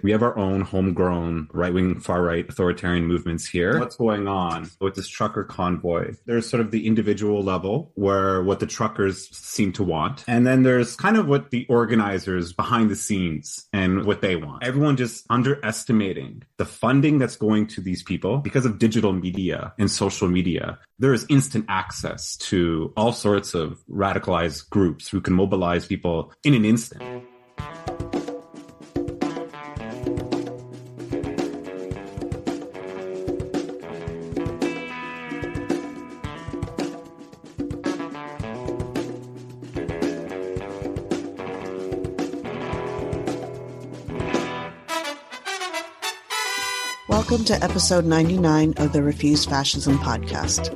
We have our own homegrown right-wing, far-right authoritarian movements here. What's going on with this trucker convoy? There's sort of the individual level where what the truckers seem to want. And then there's kind of what the organizers behind the scenes and what they want. Everyone just underestimating the funding that's going to these people because of digital media and social media. There is instant access to all sorts of radicalized groups who can mobilize people in an instant. Welcome to episode 99 of the Refuse Fascism podcast.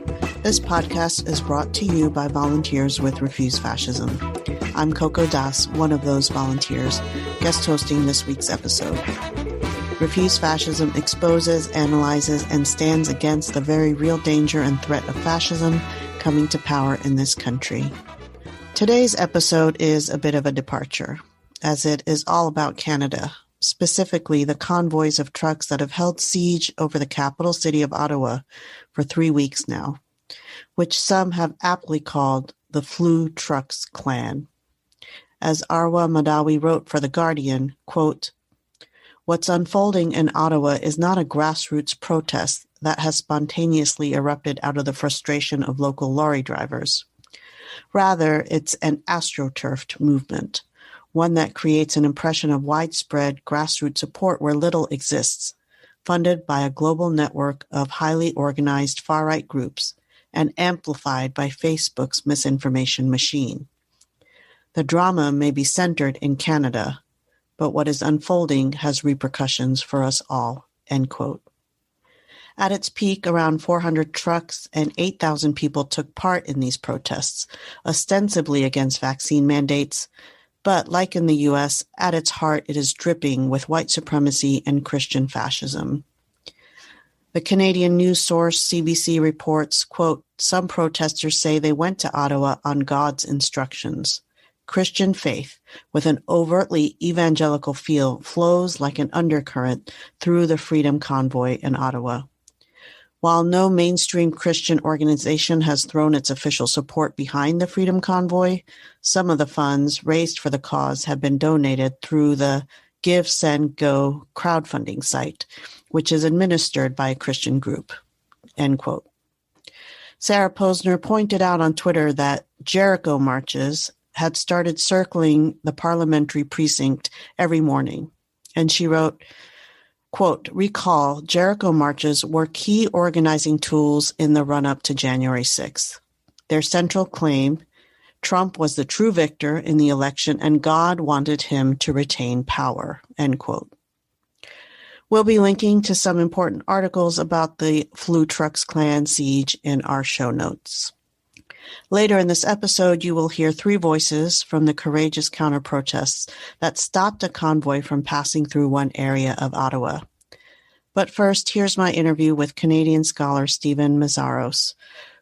This podcast is brought to you by volunteers with Refuse Fascism. I'm Coco Das, one of those volunteers, guest hosting this week's episode. Refuse Fascism exposes, analyzes, and stands against the very real danger and threat of fascism coming to power in this country. Today's episode is a bit of a departure, as it is all about Canada. Specifically, the convoys of trucks that have held siege over the capital city of Ottawa for 3 weeks now, which some have aptly called the Flu Trucks Clan. As Arwa Madawi wrote for The Guardian, quote, "What's unfolding in Ottawa is not a grassroots protest that has spontaneously erupted out of the frustration of local lorry drivers. Rather, it's an astroturfed movement, one that creates an impression of widespread grassroots support where little exists, funded by a global network of highly organized far-right groups and amplified by Facebook's misinformation machine. The drama may be centered in Canada, but what is unfolding has repercussions for us all," end quote. At its peak, around 400 trucks and 8,000 people took part in these protests, ostensibly against vaccine mandates. But like in the U.S., at its heart, it is dripping with white supremacy and Christian fascism. The Canadian news source CBC reports, quote, "Some protesters say they went to Ottawa on God's instructions. Christian faith, with an overtly evangelical feel, flows like an undercurrent through the Freedom Convoy in Ottawa. While no mainstream Christian organization has thrown its official support behind the Freedom Convoy, some of the funds raised for the cause have been donated through the Give, Send, Go crowdfunding site, which is administered by a Christian group," end quote. Sarah Posner pointed out on Twitter that Jericho marches had started circling the parliamentary precinct every morning, and she wrote, quote, "Recall, Jericho marches were key organizing tools in the run-up to January 6th. Their central claim, Trump was the true victor in the election and God wanted him to retain power," end quote. We'll be linking to some important articles about the Flu Trucks Clan siege in our show notes. Later in this episode, you will hear 3 voices from the courageous counter-protests that stopped a convoy from passing through one area of Ottawa. But first, here's my interview with Canadian scholar Steven Mesaros,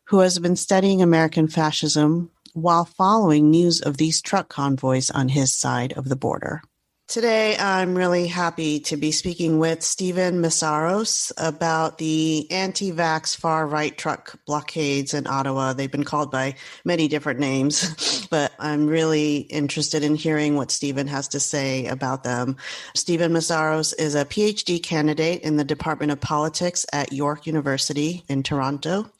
who has been studying American fascism while following news of these truck convoys on his side of the border. Today, I'm really happy to be speaking with Steven Mesaros about the anti-vax far-right truck blockades in Ottawa. They've been called by many different names, but I'm really interested in hearing what Steven has to say about them. Steven Mesaros is a PhD candidate in the Department of Politics at York University in Toronto.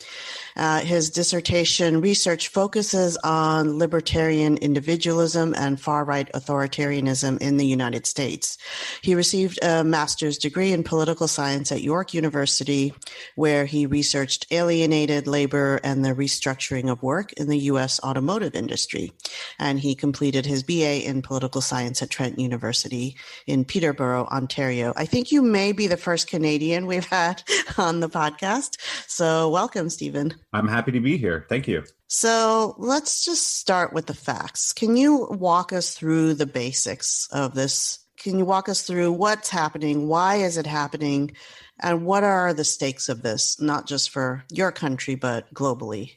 His dissertation research focuses on libertarian individualism and far-right authoritarianism in the United States. He received a master's degree in political science at York University, where he researched alienated labor and the restructuring of work in the U.S. automotive industry. And he completed his BA in political science at Trent University in Peterborough, Ontario. I think you may be the first Canadian we've had on the podcast. So welcome, Steven. I'm happy to be here. Thank you. So let's just start with the facts. Can you walk us through the basics of this? Can you walk us through what's happening? Why is it happening? And what are the stakes of this, not just for your country, but globally?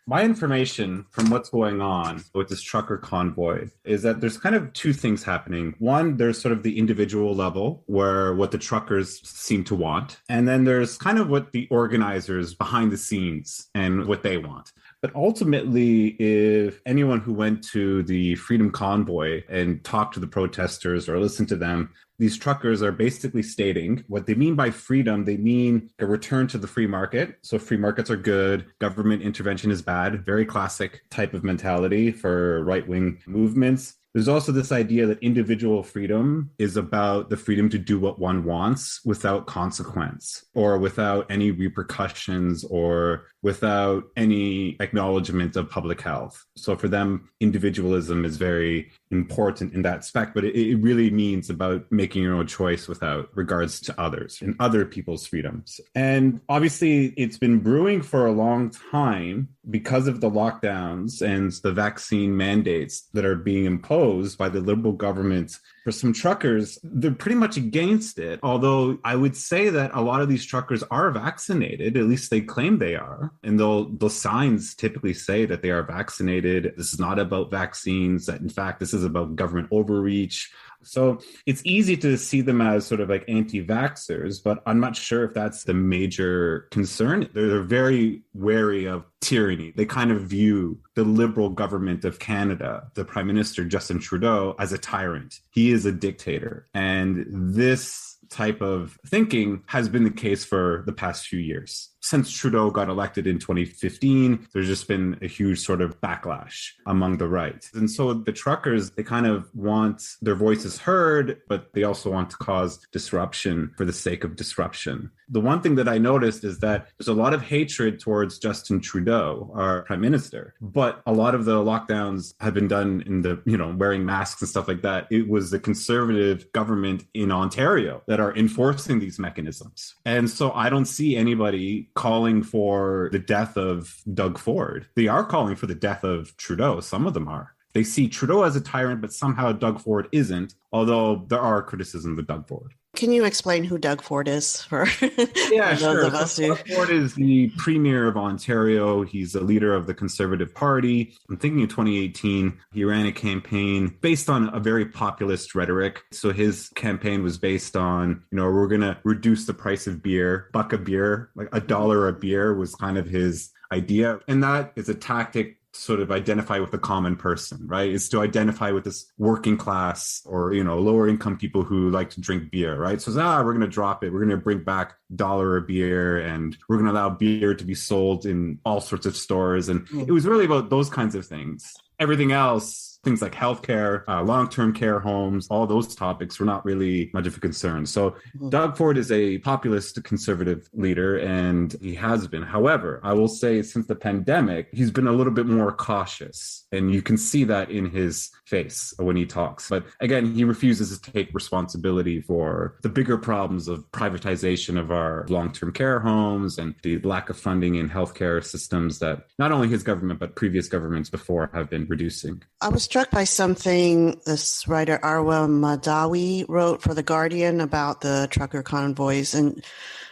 My information from what's going on with this trucker convoy is that there's kind of two things happening. One, there's sort of the individual level where what the truckers seem to want. And then there's kind of what the organizers behind the scenes and what they want. But ultimately, if anyone who went to the Freedom Convoy and talked to the protesters or listened to them, these truckers are basically stating what they mean by freedom. They mean a return to the free market. So free markets are good. Government intervention is bad. Very classic type of mentality for right-wing movements. There's also this idea that individual freedom is about the freedom to do what one wants without consequence or without any repercussions or without any acknowledgement of public health. So for them, individualism is very important in that aspect, but it really means about making your own choice without regards to others and other people's freedoms. And obviously, it's been brewing for a long time because of the lockdowns and the vaccine mandates that are being imposed by the Liberal government. For some truckers, they're pretty much against it. Although I would say that a lot of these truckers are vaccinated, at least they claim they are. And the signs typically say that they are vaccinated. This is not about vaccines, that in fact, this is about government overreach. So it's easy to see them as sort of like anti-vaxxers, but I'm not sure if that's the major concern. They're very wary of tyranny. They kind of view the Liberal government of Canada, the Prime Minister Justin Trudeau, as a tyrant. He is a dictator. And this type of thinking has been the case for the past few years. Since Trudeau got elected in 2015, there's just been a huge sort of backlash among the right. And so the truckers, they kind of want their voices heard, but they also want to cause disruption for the sake of disruption. The one thing that I noticed is that there's a lot of hatred towards Justin Trudeau, our prime minister, but a lot of the lockdowns have been done in the, wearing masks and stuff like that. It was the Conservative government in Ontario that are enforcing these mechanisms. And so I don't see anybody calling for the death of Doug Ford. They are calling for the death of Trudeau. Some of them are. They see Trudeau as a tyrant, but somehow Doug Ford isn't, although there are criticisms of Doug Ford. Can you explain who Doug Ford is for those of us who... Doug Ford is the Premier of Ontario. He's a leader of the Conservative Party. I'm thinking in 2018, he ran a campaign based on a very populist rhetoric. So his campaign was based on, we're going to reduce the price of beer, buck a beer, like $1 a beer was kind of his idea. And that is a tactic sort of identify with the common person, right? Is to identify with this working class or, lower income people who like to drink beer, right? So we're going to drop it. We're going to bring back $1 a beer and we're going to allow beer to be sold in all sorts of stores. And it was really about those kinds of things. Everything else, things like healthcare, long-term care homes, all those topics were not really much of a concern. So Doug Ford is a populist conservative leader, and he has been. However, I will say since the pandemic, he's been a little bit more cautious, and you can see that in his face when he talks. But again, he refuses to take responsibility for the bigger problems of privatization of our long-term care homes and the lack of funding in healthcare systems that not only his government, but previous governments before have been reducing. I was struck by something this writer Arwa Madawi wrote for The Guardian about the trucker convoys. And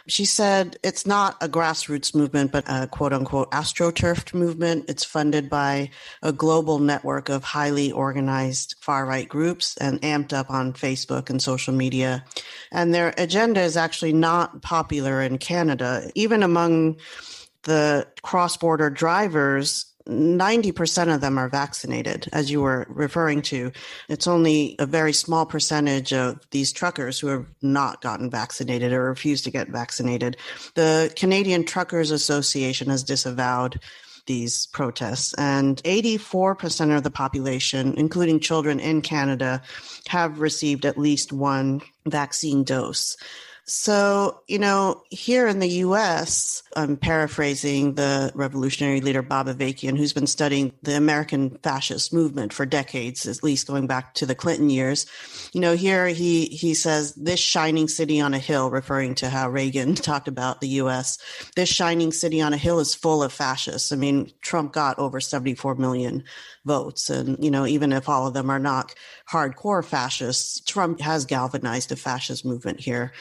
she said it's not a grassroots movement, but a quote unquote astroturfed movement. It's funded by a global network of highly organized far right groups and amped up on Facebook and social media. And their agenda is actually not popular in Canada. Even among the cross-border drivers, 90% of them are vaccinated, as you were referring to. It's only a very small percentage of these truckers who have not gotten vaccinated or refuse to get vaccinated. The Canadian Truckers Association has disavowed these protests, and 84% of the population, including children in Canada, have received at least one vaccine dose. So, here in the U.S., I'm paraphrasing the revolutionary leader Bob Avakian, who's been studying the American fascist movement for decades, at least going back to the Clinton years. Here he says, this shining city on a hill, referring to how Reagan talked about the U.S., this shining city on a hill is full of fascists. I mean, Trump got over 74 million votes. And, even if all of them are not hardcore fascists, Trump has galvanized a fascist movement here.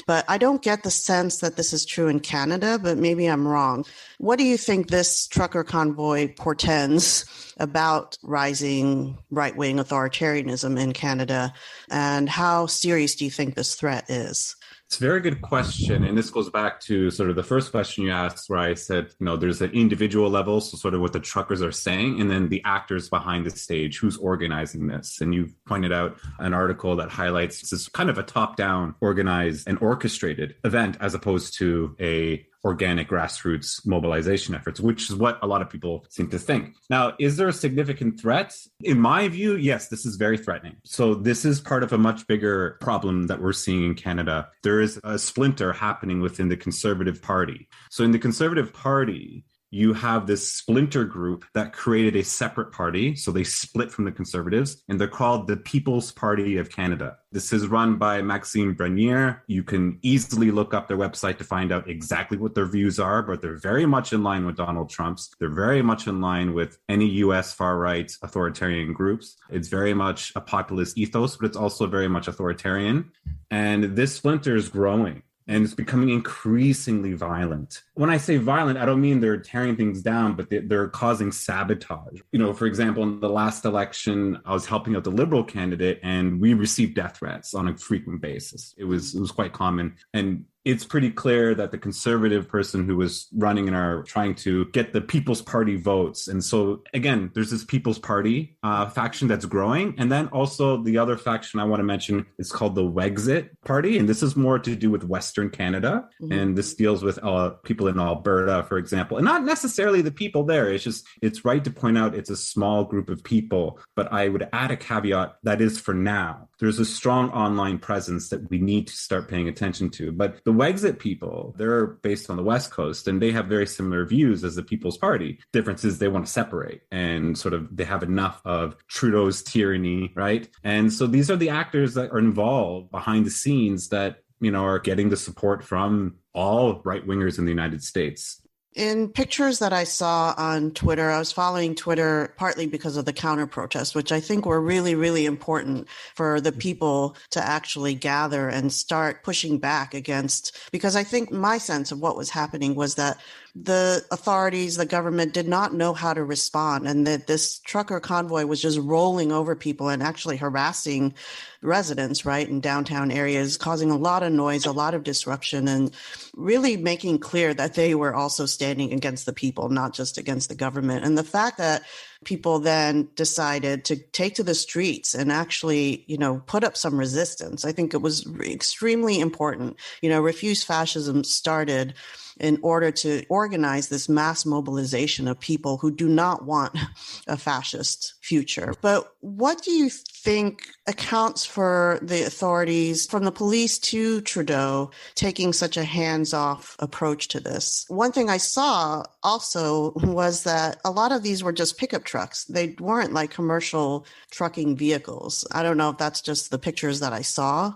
But I don't get the sense that this is true in Canada, but maybe I'm wrong. What do you think this trucker convoy portends about rising right-wing authoritarianism in Canada? And how serious do you think this threat is? It's a very good question. And this goes back to sort of the first question you asked, where I said, there's an individual level, so sort of what the truckers are saying, and then the actors behind the stage, who's organizing this. And you've pointed out an article that highlights this kind of a top-down organized and orchestrated event as opposed to a organic grassroots mobilization efforts, which is what a lot of people seem to think. Now, is there a significant threat? In my view, yes, this is very threatening. So this is part of a much bigger problem that we're seeing in Canada. There is a splinter happening within the Conservative Party. So in the Conservative Party, you have this splinter group that created a separate party. So they split from the Conservatives, and they're called the People's Party of Canada. This is run by Maxime Bernier. You can easily look up their website to find out exactly what their views are, but they're very much in line with Donald Trump's. They're very much in line with any US far-right authoritarian groups. It's very much a populist ethos, but it's also very much authoritarian. And this splinter is growing. And it's becoming increasingly violent. When I say violent, I don't mean they're tearing things down, but they're causing sabotage. For example, in the last election, I was helping out the Liberal candidate, and we received death threats on a frequent basis. It was quite common. And it's pretty clear that the Conservative person who was running and are trying to get the People's Party votes. And so, again, there's this People's Party faction that's growing. And then also the other faction I want to mention is called the Wexit Party. And this is more to do with Western Canada. Mm-hmm. And this deals with people in Alberta, for example, and not necessarily the people there. It's right to point out it's a small group of people. But I would add a caveat that is for now. There's a strong online presence that we need to start paying attention to. But the Wexit people, they're based on the West Coast, and they have very similar views as the People's Party. Difference is they want to separate, and sort of they have enough of Trudeau's tyranny, right? And so these are the actors that are involved behind the scenes that, are getting the support from all right-wingers in the United States. In pictures that I saw on Twitter, I was following Twitter partly because of the counter protests, which I think were really, really important for the people to actually gather and start pushing back against, because I think my sense of what was happening was that the authorities, the government did not know how to respond, and that this trucker convoy was just rolling over people and actually harassing residents, right, in downtown areas, causing a lot of noise, a lot of disruption, and really making clear that they were also standing against the people, not just against the government. And the fact that people then decided to take to the streets and actually, put up some resistance, I think it was extremely important. Refuse Fascism started in order to organize this mass mobilization of people who do not want a fascist future. But what do you think accounts for the authorities, from the police to Trudeau, taking such a hands-off approach to this? One thing I saw also was that a lot of these were just pickup trucks. They weren't like commercial trucking vehicles. I don't know if that's just the pictures that I saw.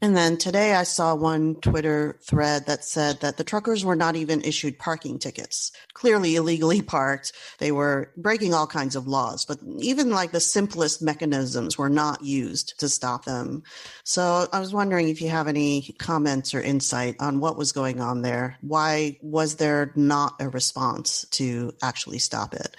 And then today I saw one Twitter thread that said that the truckers were not even issued parking tickets, clearly illegally parked. They were breaking all kinds of laws, but even like the simplest mechanisms were not used to stop them. So I was wondering if you have any comments or insight on what was going on there. Why was there not a response to actually stop it?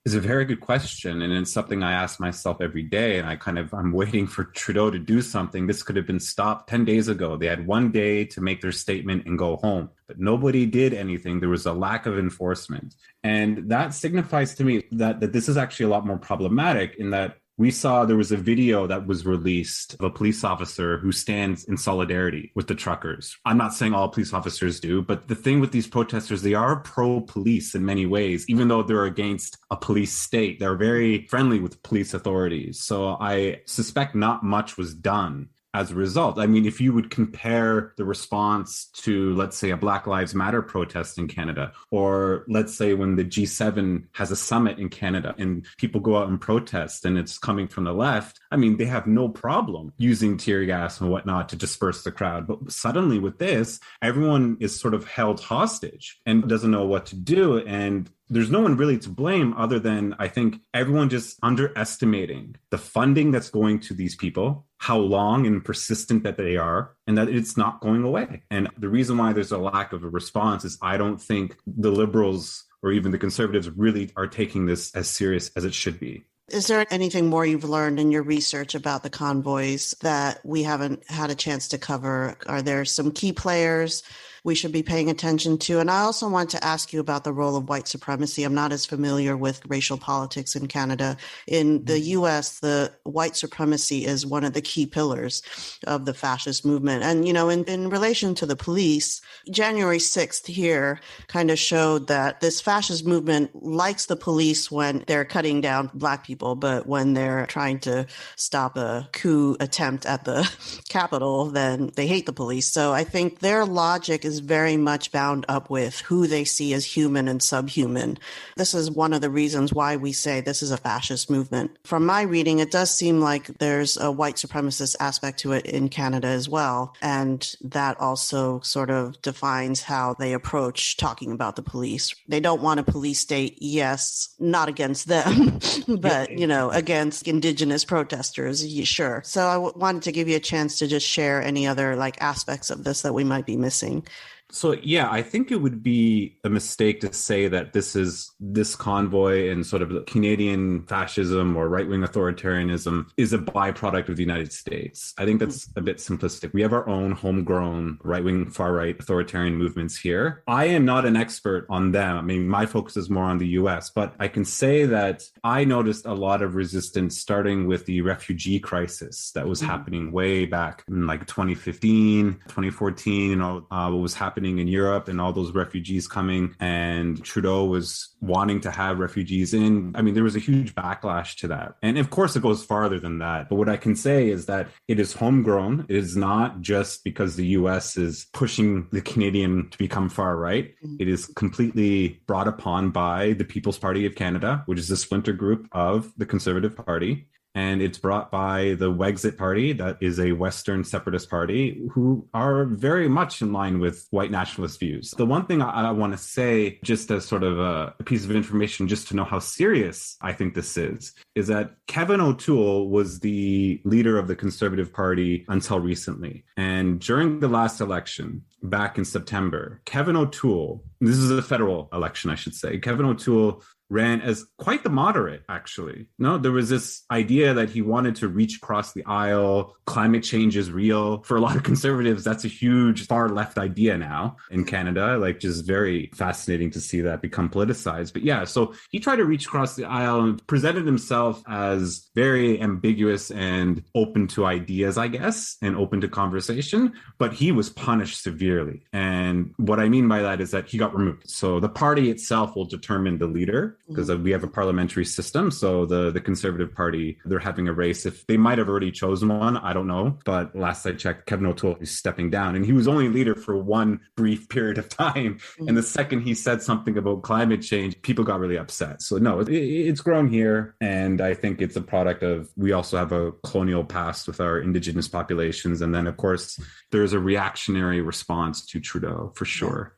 It's a very good question, and it's something I ask myself every day, and I'm waiting for Trudeau to do something. This could have been stopped 10 days ago. They had one day to make their statement and go home, but nobody did anything. There was a lack of enforcement, and that signifies to me that this is actually a lot more problematic in that we saw there was a video that was released of a police officer who stands in solidarity with the truckers. I'm not saying all police officers do, but the thing with these protesters, they are pro-police in many ways, even though they're against a police state. They're very friendly with police authorities. So I suspect not much was done as a result. I mean, if you would compare the response to, let's say, a Black Lives Matter protest in Canada, or let's say when the G7 has a summit in Canada and people go out and protest and it's coming from the left, I mean, they have no problem using tear gas and whatnot to disperse the crowd. But suddenly with this, everyone is sort of held hostage and doesn't know what to do. And there's no one really to blame other than, I think, everyone just underestimating the funding that's going to these people, how long and persistent that they are, and that it's not going away. And the reason why there's a lack of a response is I don't think the liberals or even the conservatives really are taking this as serious as it should be. Is there anything more you've learned in your research about the convoys that we haven't had a chance to cover? Are there some key players we should be paying attention to? And I also want to ask you about the role of white supremacy. I'm not as familiar with racial politics in Canada. In the US, the white supremacy is one of the key pillars of the fascist movement. And, in relation to the police, January 6th here kind of showed that this fascist movement likes the police when they're cutting down Black people, but when they're trying to stop a coup attempt at the Capitol, then they hate the police. So I think their logic is very much bound up with who they see as human and subhuman. This is one of the reasons why we say this is a fascist movement. From my reading, it does seem like there's a white supremacist aspect to it in Canada as well. And that also sort of defines how they approach talking about the police. They don't want a police state, yes, not against them, but, against Indigenous protesters, sure. So I wanted to give you a chance to just share any other aspects of this that we might be missing. So, yeah, I think it would be a mistake to say that this convoy and sort of Canadian fascism or right-wing authoritarianism is a byproduct of the United States. I think that's a bit simplistic. We have our own homegrown right-wing, far-right authoritarian movements here. I am not an expert on them. I mean, my focus is more on the US, but I can say that I noticed a lot of resistance starting with the refugee crisis that was happening way back in 2015, 2014, what was happening in Europe and all those refugees coming, and Trudeau was wanting to have refugees in. I mean, there was a huge backlash to that. And of course, it goes farther than that. But what I can say is that it is homegrown. It is not just because the US is pushing the Canadian to become far right. It is completely brought upon by the People's Party of Canada, which is a splinter group of the Conservative Party. And it's brought by the Wexit Party, that is a Western separatist party, who are very much in line with white nationalist views. The one thing I want to say, just as sort of a piece of information, just to know how serious I think this is that Kevin O'Toole was the leader of the Conservative Party until recently. And during the last election, back in September, Kevin O'Toole, this is a federal election, I should say, Kevin O'Toole ran as quite the moderate, actually. No, there was this idea that he wanted to reach across the aisle. Climate change is real. For a lot of conservatives, that's a huge far left idea now in Canada, just very fascinating to see that become politicized. But yeah, so he tried to reach across the aisle and presented himself as very ambiguous and open to ideas, I guess, and open to conversation, but he was punished severely. And what I mean by that is that he got removed. So the party itself will determine the leader, because we have a parliamentary system. So the Conservative Party, they're having a race. If they might have already chosen one, I don't know. But last I checked, Kevin O'Toole is stepping down, and he was only leader for one brief period of time. And the second he said something about climate change, people got really upset. So no, it's grown here. And I think it's a product of, we also have a colonial past with our Indigenous populations. And then, of course, there's a reactionary response to Trudeau, for sure.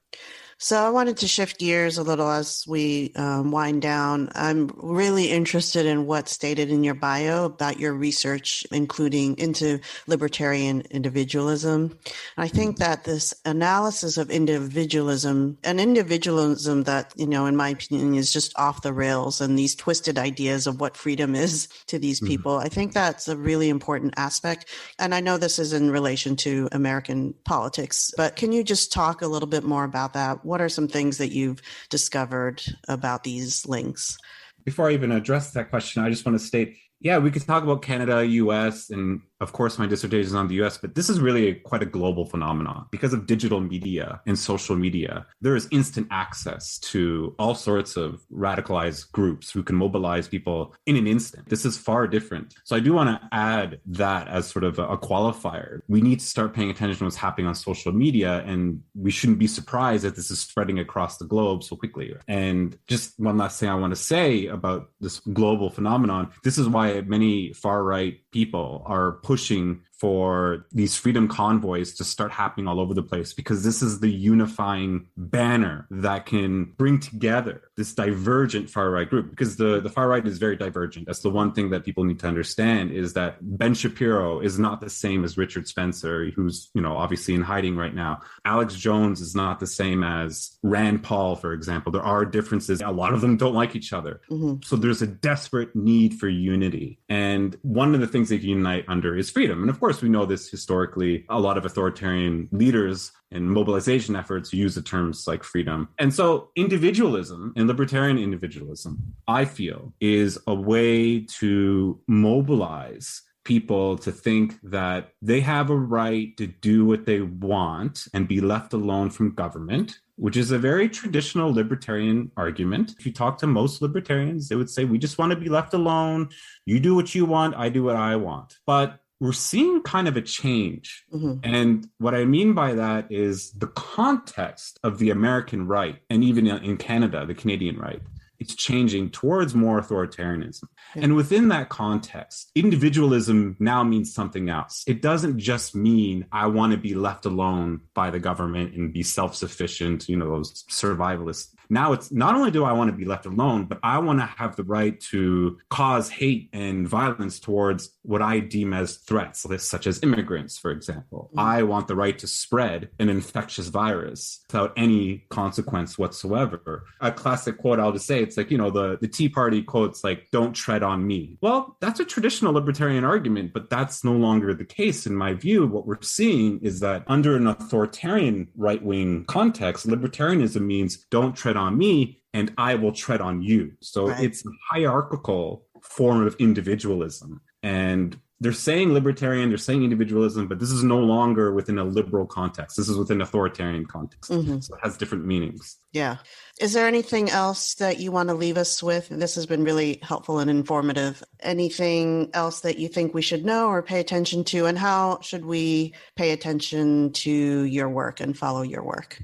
So I wanted to shift gears a little as we wind down. I'm really interested in what's stated in your bio about your research, including into libertarian individualism. I think that this analysis of individualism, an individualism that, in my opinion, is just off the rails, and these twisted ideas of what freedom is to these people, I think that's a really important aspect. And I know this is in relation to American politics, but can you just talk a little bit more about that? What are some things that you've discovered about these links? Before I even address that question, I just want to state, yeah, we could talk about Canada, US, and of course, my dissertation is on the US, but this is really quite a global phenomenon. Because of digital media and social media, there is instant access to all sorts of radicalized groups who can mobilize people in an instant. This is far different. So I do want to add that as sort of a qualifier. We need to start paying attention to what's happening on social media, and we shouldn't be surprised that this is spreading across the globe so quickly. And just one last thing I want to say about this global phenomenon, this is why many far-right people are pushing for these freedom convoys to start happening all over the place, because this is the unifying banner that can bring together this divergent far-right group, because the far-right is very divergent. That's the one thing that people need to understand, is that Ben Shapiro is not the same as Richard Spencer, who's, obviously in hiding right now. Alex Jones is not the same as Rand Paul, for example. There are differences. A lot of them don't like each other. Mm-hmm. So there's a desperate need for unity. And one of the things they unite under is freedom. And of course, we know this historically. A lot of authoritarian leaders and mobilization efforts use the terms like freedom. And so individualism and libertarian individualism, I feel, is a way to mobilize people to think that they have a right to do what they want and be left alone from government, which is a very traditional libertarian argument. If you talk to most libertarians, they would say, we just want to be left alone. You do what you want, I do what I want. But we're seeing kind of a change. Mm-hmm. And what I mean by that is the context of the American right, and even in Canada, the Canadian right, it's changing towards more authoritarianism. Yeah. And within that context, individualism now means something else. It doesn't just mean I want to be left alone by the government and be self-sufficient, those survivalists. Now it's not only do I want to be left alone, but I want to have the right to cause hate and violence towards what I deem as threats, such as immigrants, for example. Mm-hmm. I want the right to spread an infectious virus without any consequence whatsoever. A classic quote I'll just say, it's like, the Tea Party quotes like, don't tread on me. Well, that's a traditional libertarian argument, but that's no longer the case in my view. What we're seeing is that under an authoritarian right-wing context, libertarianism means don't tread on me and I will tread on you. So right. It's a hierarchical form of individualism. And they're saying libertarian, they're saying individualism, but this is no longer within a liberal context. This is within authoritarian context. Mm-hmm. So it has different meanings. Yeah. Is there anything else that you want to leave us with? This has been really helpful and informative. Anything else that you think we should know or pay attention to? And how should we pay attention to your work and follow your work?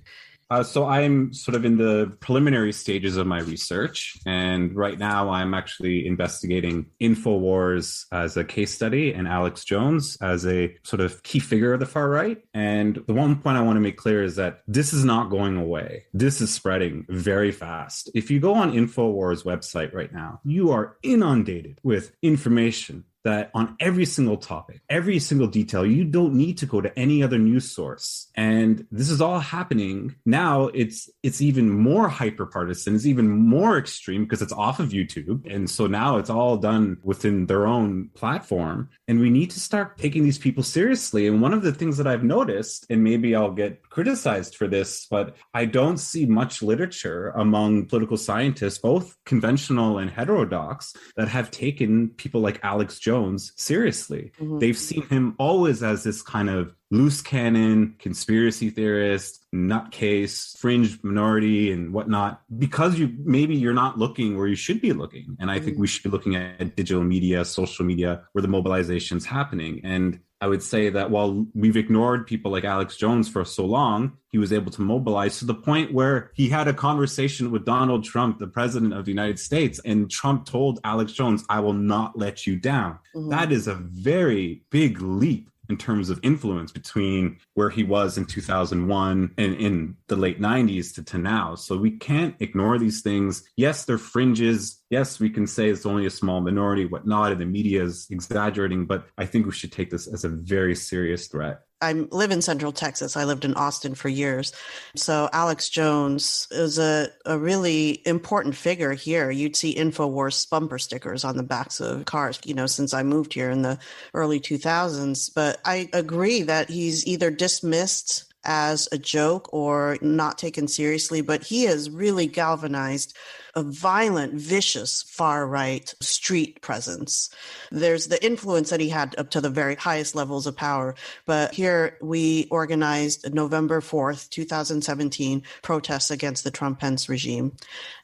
So I'm sort of in the preliminary stages of my research. And right now I'm actually investigating InfoWars as a case study and Alex Jones as a sort of key figure of the far right. And the one point I want to make clear is that this is not going away. This is spreading very fast. If you go on InfoWars website right now, you are inundated with information that on every single topic, every single detail, you don't need to go to any other news source. And this is all happening now. It's even more hyper partisan. It's even more extreme because it's off of YouTube. And so now it's all done within their own platform. And we need to start taking these people seriously. And one of the things that I've noticed, and maybe I'll get criticized for this, but I don't see much literature among political scientists, both conventional and heterodox, that have taken people like Alex Jones seriously. Mm-hmm. They've seen him always as this kind of loose cannon, conspiracy theorist, nutcase, fringe minority and whatnot, because you're not looking where you should be looking. And I think we should be looking at digital media, social media, where the mobilization's happening. And I would say that while we've ignored people like Alex Jones for so long, he was able to mobilize to the point where he had a conversation with Donald Trump, the president of the United States, and Trump told Alex Jones, I will not let you down. Mm-hmm. That is a very big leap in terms of influence between where he was in 2001 and in the late 90s to now. So we can't ignore these things. Yes, they're fringes. Yes, we can say it's only a small minority, whatnot, and the media is exaggerating, but I think we should take this as a very serious threat. I live in Central Texas. I lived in Austin for years. So Alex Jones is a really important figure here. You'd see InfoWars bumper stickers on the backs of cars, since I moved here in the early 2000s. But I agree that he's either dismissed as a joke or not taken seriously, but he has really galvanized a violent, vicious, far-right street presence. There's the influence that he had up to the very highest levels of power. But here we organized November 4th, 2017, protests against the Trump-Pence regime.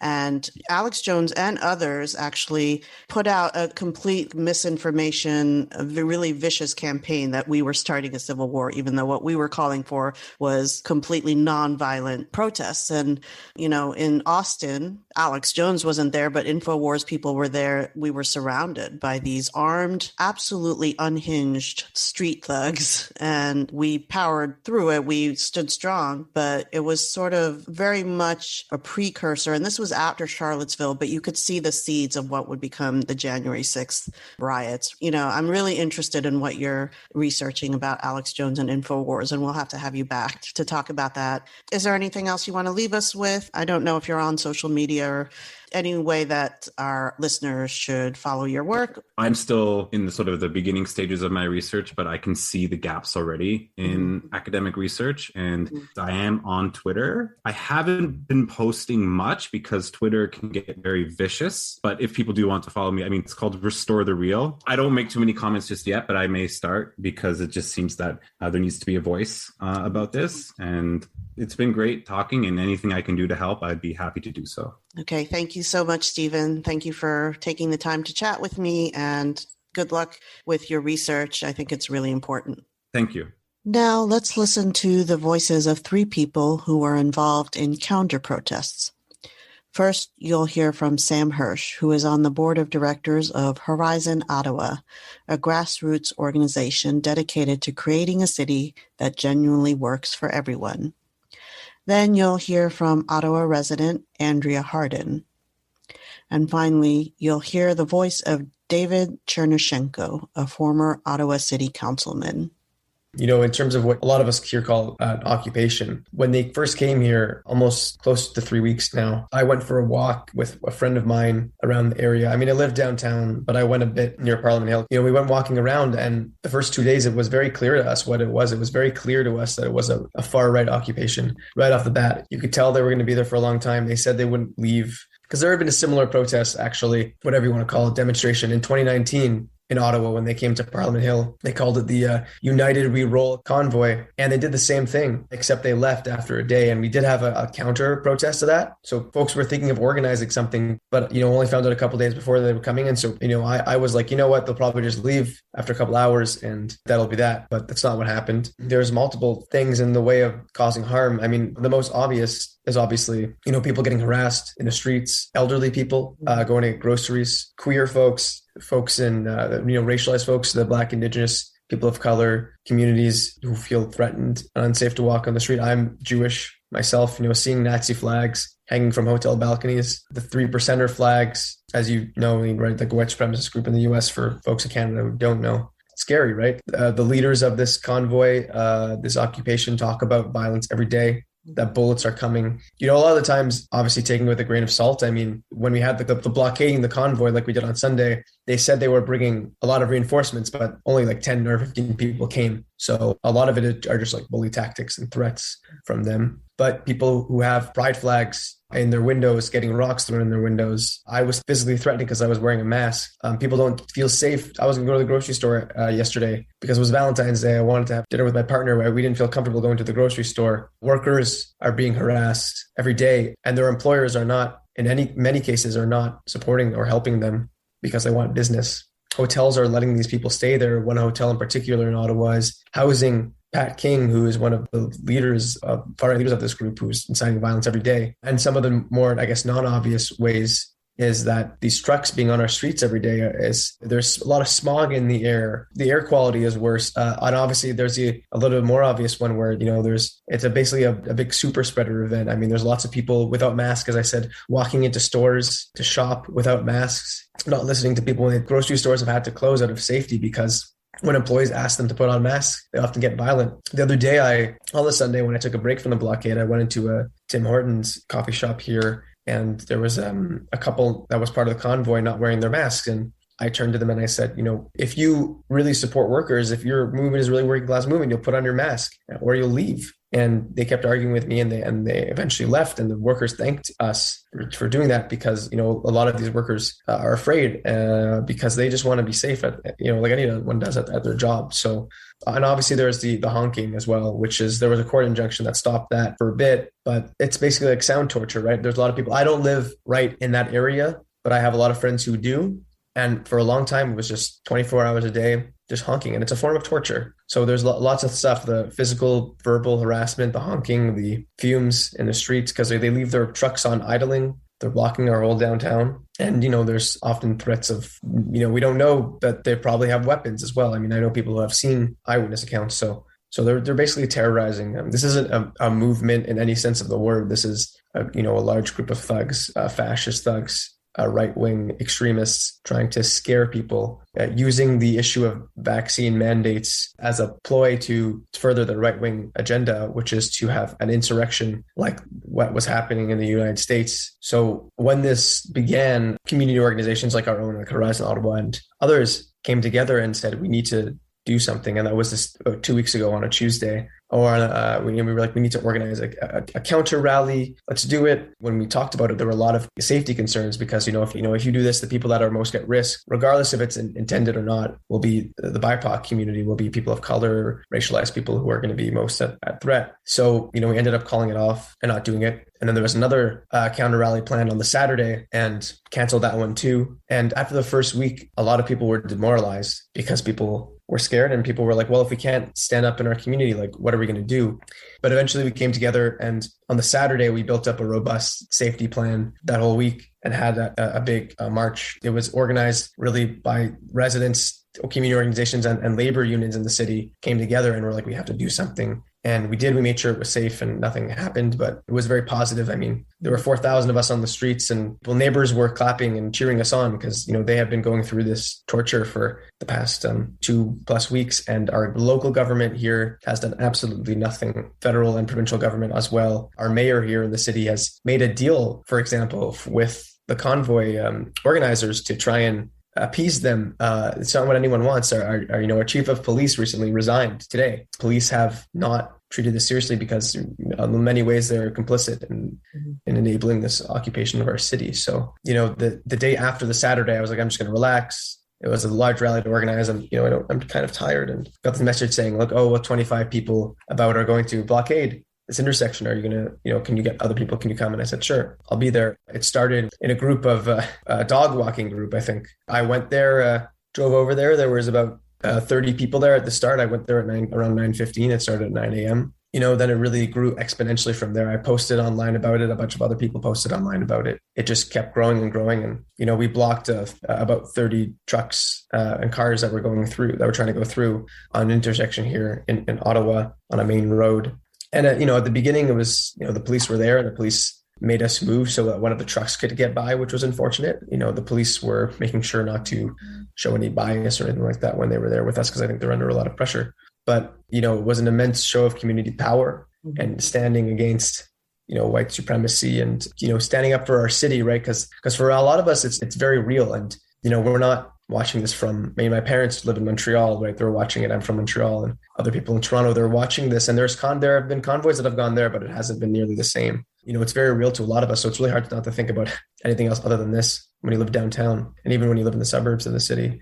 And Alex Jones and others actually put out a complete misinformation, a really vicious campaign that we were starting a civil war, even though what we were calling for was completely nonviolent protests. And, in Austin, Alex Alex Jones wasn't there, but InfoWars people were there. We were surrounded by these armed, absolutely unhinged street thugs, and we powered through it. We stood strong, but it was sort of very much a precursor. And this was after Charlottesville, but you could see the seeds of what would become the January 6th riots. I'm really interested in what you're researching about Alex Jones and InfoWars, and we'll have to have you back to talk about that. Is there anything else you want to leave us with? I don't know if you're on social media or any way that our listeners should follow your work. I'm still in the sort of the beginning stages of my research, but I can see the gaps already in academic research. And I am on Twitter. I haven't been posting much because Twitter can get very vicious. But if people do want to follow me, it's called Restore the Real. I don't make too many comments just yet, but I may start because it just seems that there needs to be a voice about this. And it's been great talking, and anything I can do to help, I'd be happy to do so. Okay. Thank you so much, Steven. Thank you for taking the time to chat with me, and good luck with your research. I think it's really important. Thank you. Now let's listen to the voices of 3 people who were involved in counter protests. First, you'll hear from Sam Hirsch, who is on the board of directors of Harassing Ottawa, a grassroots organization dedicated to creating a city that genuinely works for everyone. Then you'll hear from Ottawa resident Andrea Hardin. And finally, you'll hear the voice of David Chernyshenko, a former Ottawa City Councilman. In terms of what a lot of us here call occupation, when they first came here, almost close to 3 weeks now, I went for a walk with a friend of mine around the area. I live downtown, but I went a bit near Parliament Hill. We went walking around, and the first 2 days, it was very clear to us what it was. It was very clear to us that it was a far-right occupation right off the bat. You could tell they were going to be there for a long time. They said they wouldn't leave, because there had been a similar protest, actually, whatever you want to call it, demonstration in 2019 in Ottawa when they came to Parliament Hill. They called it the United We Roll convoy, and they did the same thing, except they left after a day. And we did have a counter protest to that. So folks were thinking of organizing something, but, only found out a couple of days before they were coming in. So, I was like, what, they'll probably just leave after a couple hours and that'll be that. But that's not what happened. There's multiple things in the way of causing harm. The most obvious is obviously, people getting harassed in the streets, elderly people going to get groceries, queer folks in, racialized folks, the Black, Indigenous, people of color, communities who feel threatened and unsafe to walk on the street. I'm Jewish myself, seeing Nazi flags hanging from hotel balconies, the 3%er flags, as you know, right, the white supremacist group in the US for folks in Canada who don't know. It's scary, right? The leaders of this convoy, this occupation talk about violence every day, that bullets are coming. A lot of the times, obviously taking it with a grain of salt. When we had the blockading the convoy like we did on Sunday, they said they were bringing a lot of reinforcements, but only like 10 or 15 people came. So a lot of it are just like bully tactics and threats from them. But people who have pride flags in their windows, getting rocks thrown in their windows. I was physically threatened because I was wearing a mask. People don't feel safe. I was going to go to the grocery store yesterday because it was Valentine's Day. I wanted to have dinner with my partner. We didn't feel comfortable going to the grocery store. Workers are being harassed every day, and their employers are not, in many cases, are not supporting or helping them because they want business. Hotels are letting these people stay there. One hotel in particular in Ottawa is housing Pat King, who is one of the far-right leaders of this group, who's inciting violence every day. And some of the more, non-obvious ways is that these trucks being on our streets every day there's a lot of smog in the air. The air quality is worse. And obviously there's a little bit more obvious one where, it's basically a big super spreader event. There's lots of people without masks, as I said, walking into stores to shop without masks, not listening to people. When grocery stores have had to close out of safety because when employees ask them to put on masks, they often get violent. The other day, on the Sunday, when I took a break from the blockade, I went into a Tim Hortons coffee shop here, and there was a couple that was part of the convoy not wearing their masks. And I turned to them and I said, if you really support workers, if your movement is really working class movement, you'll put on your mask or you'll leave. And they kept arguing with me, and they eventually left. And the workers thanked us for doing that because, a lot of these workers are afraid because they just want to be safe like anyone does at their job. So, and obviously there's the honking as well, which is, there was a court injunction that stopped that for a bit, but it's basically like sound torture, right? There's a lot of people, I don't live right in that area, but I have a lot of friends who do. And for a long time, it was just 24 hours a day, just honking. And it's a form of torture. So there's lots of stuff, the physical, verbal harassment, the honking, the fumes in the streets, because they leave their trucks on idling They're blocking our whole downtown. And, there's often threats of, we don't know that they probably have weapons as well. I mean, I know people who have seen eyewitness accounts. So they're basically terrorizing them. This isn't a movement in any sense of the word. This is a large group of thugs, fascist thugs, right-wing extremists trying to scare people, using the issue of vaccine mandates as a ploy to further the right-wing agenda, which is to have an insurrection like what was happening in the United States. So when this began, community organizations like our own, like Harassing Ottawa and others, came together and said, we need to do something. And that was this about 2 weeks ago on a Tuesday. Or we were like, we need to organize a counter rally. Let's do it. When we talked about it, there were a lot of safety concerns because, if you do this, the people that are most at risk, regardless if it's intended or not, will be the BIPOC community, will be people of color, racialized people who are going to be most at threat. So, we ended up calling it off and not doing it. And then there was another counter rally planned on the Saturday and canceled that one too. And after the first week, a lot of people were demoralized because people were scared and people were like, well, if we can't stand up in our community, like, what are we going to do? But eventually we came together, and on the Saturday, we built up a robust safety plan that whole week and had a big march. It was organized really by residents, community organizations, and labor unions in the city came together and were like, we have to do something. And we did. We made sure it was safe and nothing happened, but it was very positive. I mean, there were 4,000 of us on the streets, and neighbors were clapping and cheering us on because, they have been going through this torture for the past 2+ weeks. And our local government here has done absolutely nothing. Federal and provincial government as well. Our mayor here in the city has made a deal, for example, with the convoy organizers to try and appease them. It's not what anyone wants. Our chief of police recently resigned today. Police have not treated this seriously because in many ways they're complicit in enabling this occupation of our city. So, the day after the Saturday, I was like, I'm just going to relax. It was a large rally to organize. I'm kind of tired, and got this message saying, look, 25 people about are going to blockade this intersection. Are you going to, can you get other people? Can you come? And I said, sure, I'll be there. It started in a group of a dog walking group, I think. I went there, drove over there. There was about 30 people there at the start. I went there at around 9:15. It started at 9 a.m. Then it really grew exponentially from there. I posted online about it. A bunch of other people posted online about it. It just kept growing and growing. And, we blocked about 30 trucks and cars that were trying to go through on an intersection here in Ottawa on a main road. And, at the beginning, it was, the police were there, and the police made us move so that one of the trucks could get by, which was unfortunate. The police were making sure not to show any bias or anything like that when they were there with us, because I think they're under a lot of pressure. But, it was an immense show of community power and standing against, white supremacy and, standing up for our city, right? Because for a lot of us, it's very real. And, we're not watching this from, my parents live in Montreal, right? They're watching it. I'm from Montreal, and other people in Toronto, they're watching this. And there have been convoys that have gone there, but it hasn't been nearly the same. It's very real to a lot of us. So it's really hard not to think about anything else other than this when you live downtown, and even when you live in the suburbs of the city.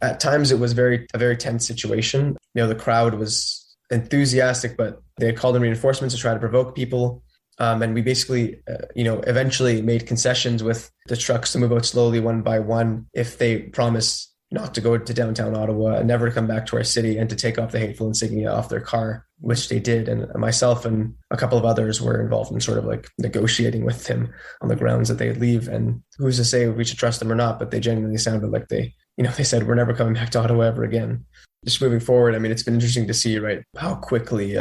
At times it was a very tense situation. The crowd was enthusiastic, but they had called in reinforcements to try to provoke people. And we basically, eventually made concessions with the trucks to move out slowly one by one if they promise not to go to downtown Ottawa and never to come back to our city, and to take off the hateful insignia off their car, which they did. And myself and a couple of others were involved in sort of like negotiating with him on the grounds that they would leave. And who's to say we should trust them or not, but they genuinely sounded like they said, we're never coming back to Ottawa ever again. Just moving forward, it's been interesting to see, right, how quickly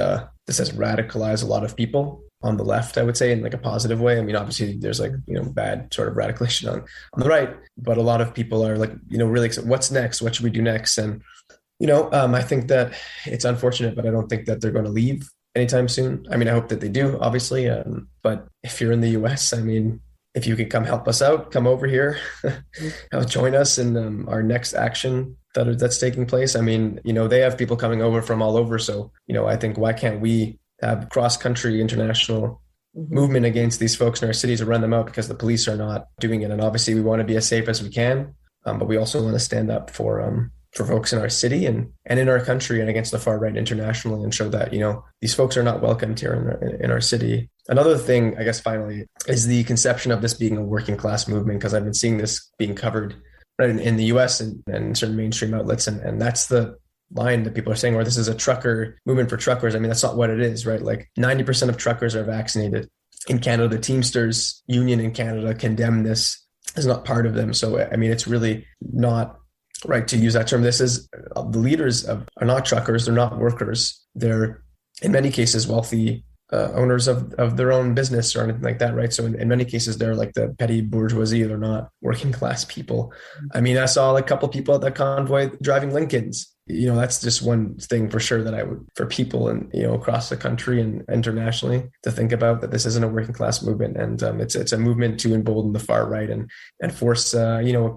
this has radicalized a lot of people on the left, I would say, in like a positive way. Obviously there's bad sort of radicalization on the right, but a lot of people are like, really excited. What's next? What should we do next? And, I think that it's unfortunate, but I don't think that they're going to leave anytime soon. I hope that they do, obviously. But if you're in the US, if you could come help us out, come over here, join us in our next action that's taking place. They have people coming over from all over. So, I think, why can't we have cross-country international movement against these folks in our cities to run them out, because the police are not doing it. And obviously we want to be as safe as we can, but we also want to stand up for folks in our city and in our country and against the far right internationally, and show that, these folks are not welcomed here in our city. Another thing, I guess, finally, is the conception of this being a working class movement, because I've been seeing this being covered right in the US and certain mainstream outlets. And that's the line that people are saying, or this is a trucker movement for truckers. That's not what it is, right? Like 90% of truckers are vaccinated. in Canada, the Teamsters Union in Canada condemned this as not part of them. So, I mean, it's really not right to use that term. This is, the leaders are not truckers. They're not workers. They're, in many cases, wealthy owners of their own business or anything like that, right? So in many cases, they're like the petty bourgeoisie. They're not working class people. I mean, I saw a couple people at that convoy driving Lincolns. That's just one thing for sure that I would, for people and, across the country and internationally, to think about that this isn't a working class movement. And it's a movement to embolden the far right and force,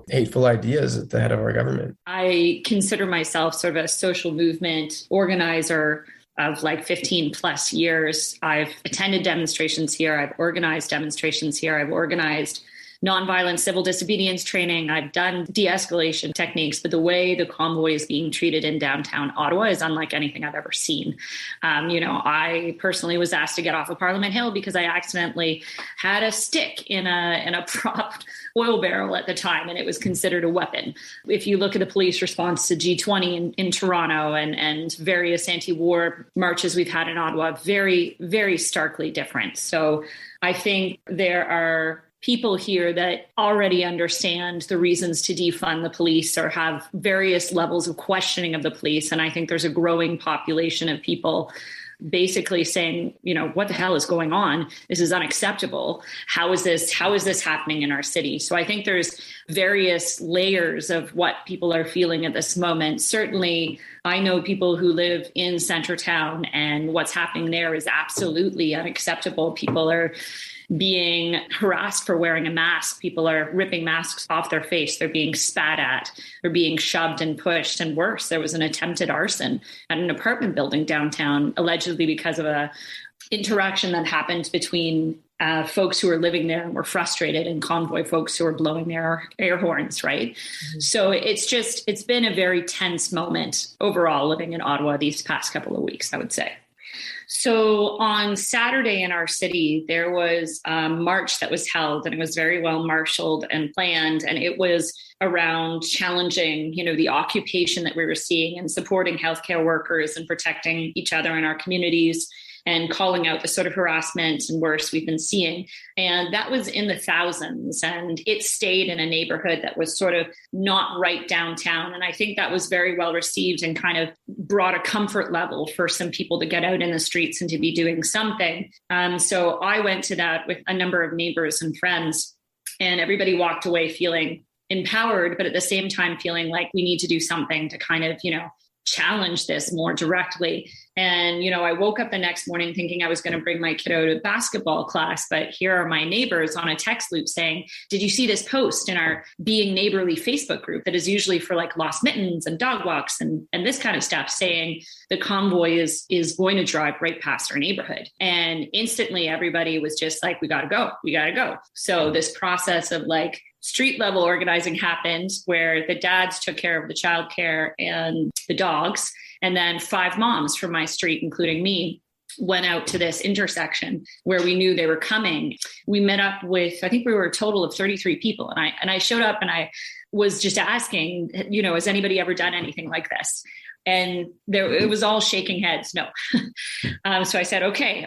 hateful ideas at the head of our government. I consider myself sort of a social movement organizer of like 15 plus years. I've attended demonstrations here. I've organized demonstrations here. I've organized nonviolent civil disobedience training. I've done de-escalation techniques, but the way the convoy is being treated in downtown Ottawa is unlike anything I've ever seen. I personally was asked to get off of Parliament Hill because I accidentally had a stick in a propped oil barrel at the time, and it was considered a weapon. If you look at the police response to G20 in Toronto and various anti-war marches we've had in Ottawa, very, very starkly different. So I think there are people here that already understand the reasons to defund the police or have various levels of questioning of the police. And I think there's a growing population of people basically saying, what the hell is going on? This is unacceptable. How is this happening in our city? So I think there's various layers of what people are feeling at this moment. Certainly, I know people who live in Centretown, and what's happening there is absolutely unacceptable. People are being harassed for wearing a mask. People are ripping masks off their face. They're being spat at. They're being shoved and pushed. And worse, there was an attempted arson at an apartment building downtown, allegedly because of a interaction that happened between folks who were living there and were frustrated and convoy folks who were blowing their air horns, right? Mm-hmm. So it's been a very tense moment overall living in Ottawa these past couple of weeks, I would say. So on Saturday in our city, there was a march that was held, and it was very well marshaled and planned. And it was around challenging, the occupation that we were seeing and supporting healthcare workers and protecting each other in our communities and calling out the sort of harassment and worse we've been seeing. And that was in the thousands, and it stayed in a neighborhood that was sort of not right downtown. And I think that was very well received and kind of brought a comfort level for some people to get out in the streets and to be doing something. So I went to that with a number of neighbors and friends, and everybody walked away feeling empowered, but at the same time feeling like we need to do something to kind of, challenge this more directly. And, I woke up the next morning thinking I was going to bring my kiddo to basketball class, but here are my neighbors on a text loop saying, did you see this post in our Being Neighborly Facebook group that is usually for like lost mittens and dog walks and this kind of stuff, saying the convoy is going to drive right past our neighborhood. And instantly everybody was just like, we got to go. So this process of like street level organizing happened where the dads took care of the childcare and the dogs. And then 5 moms from my street, including me, went out to this intersection where we knew they were coming. We met up with, I think we were a total of 33 people. And I showed up and I was just asking, has anybody ever done anything like this? And it was all shaking heads. No. So I said, okay.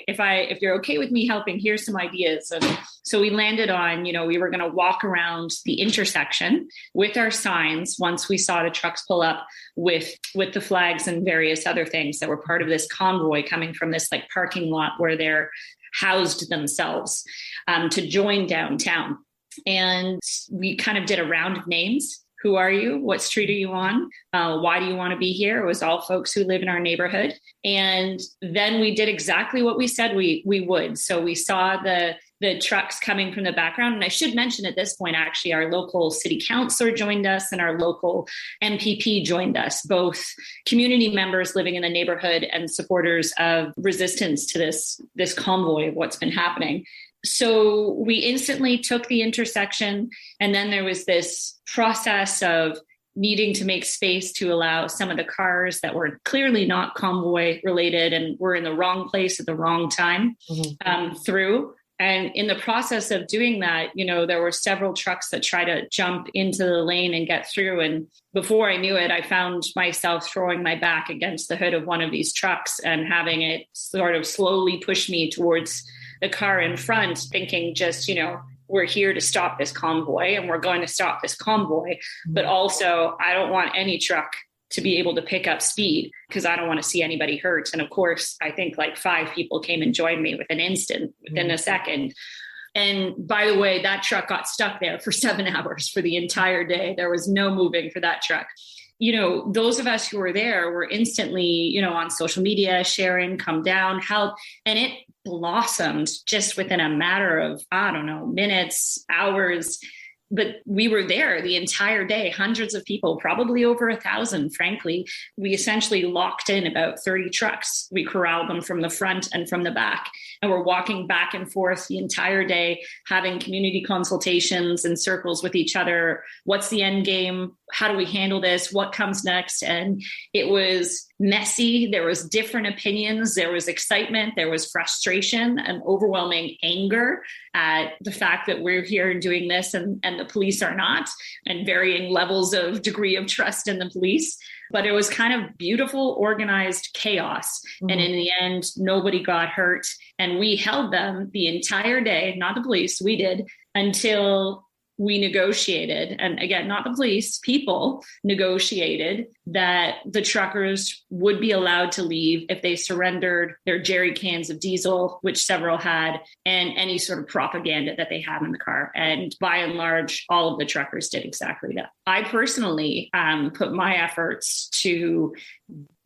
If you're okay with me helping, here's some ideas. And so we landed on, we were going to walk around the intersection with our signs once we saw the trucks pull up with the flags and various other things that were part of this convoy coming from this like parking lot where they're housed themselves to join downtown. And we kind of did a round of names. Who are you? What street are you on? Why do you want to be here? It was all folks who live in our neighborhood. And then we did exactly what we said we would. So we saw the trucks coming from the background. And I should mention at this point, actually, our local city councilor joined us and our local MPP joined us, both community members living in the neighborhood and supporters of resistance to this convoy of what's been happening. So we instantly took the intersection, and then there was this process of needing to make space to allow some of the cars that were clearly not convoy related and were in the wrong place at the wrong time through. And in the process of doing that, there were several trucks that tried to jump into the lane and get through. And before I knew it, I found myself throwing my back against the hood of one of these trucks and having it sort of slowly push me towards the car in front thinking just, we're here to stop this convoy and we're going to stop this convoy. But also, I don't want any truck to be able to pick up speed because I don't want to see anybody hurt. And of course, I think like 5 people came and joined me within a second. And by the way, that truck got stuck there for 7 hours for the entire day. There was no moving for that truck. Those of us who were there were instantly, on social media, sharing, come down, help. And it blossomed just within a matter of, minutes, hours. But we were there the entire day, hundreds of people, probably over 1,000, frankly. We essentially locked in about 30 trucks. We corralled them from the front and from the back. And we're walking back and forth the entire day, having community consultations and circles with each other. What's the end game? How do we handle this? What comes next? And it was messy. There was different opinions. There was excitement. There was frustration and overwhelming anger at the fact that we're here and doing this and the police are not, and varying levels of degree of trust in the police. But it was kind of beautiful, organized chaos. Mm-hmm. And in the end, nobody got hurt. And we held them the entire day, not the police, we did, until we negotiated, and again, not the police, people negotiated that the truckers would be allowed to leave if they surrendered their jerry cans of diesel, which several had, and any sort of propaganda that they had in the car. And by and large, all of the truckers did exactly that. I personally put my efforts to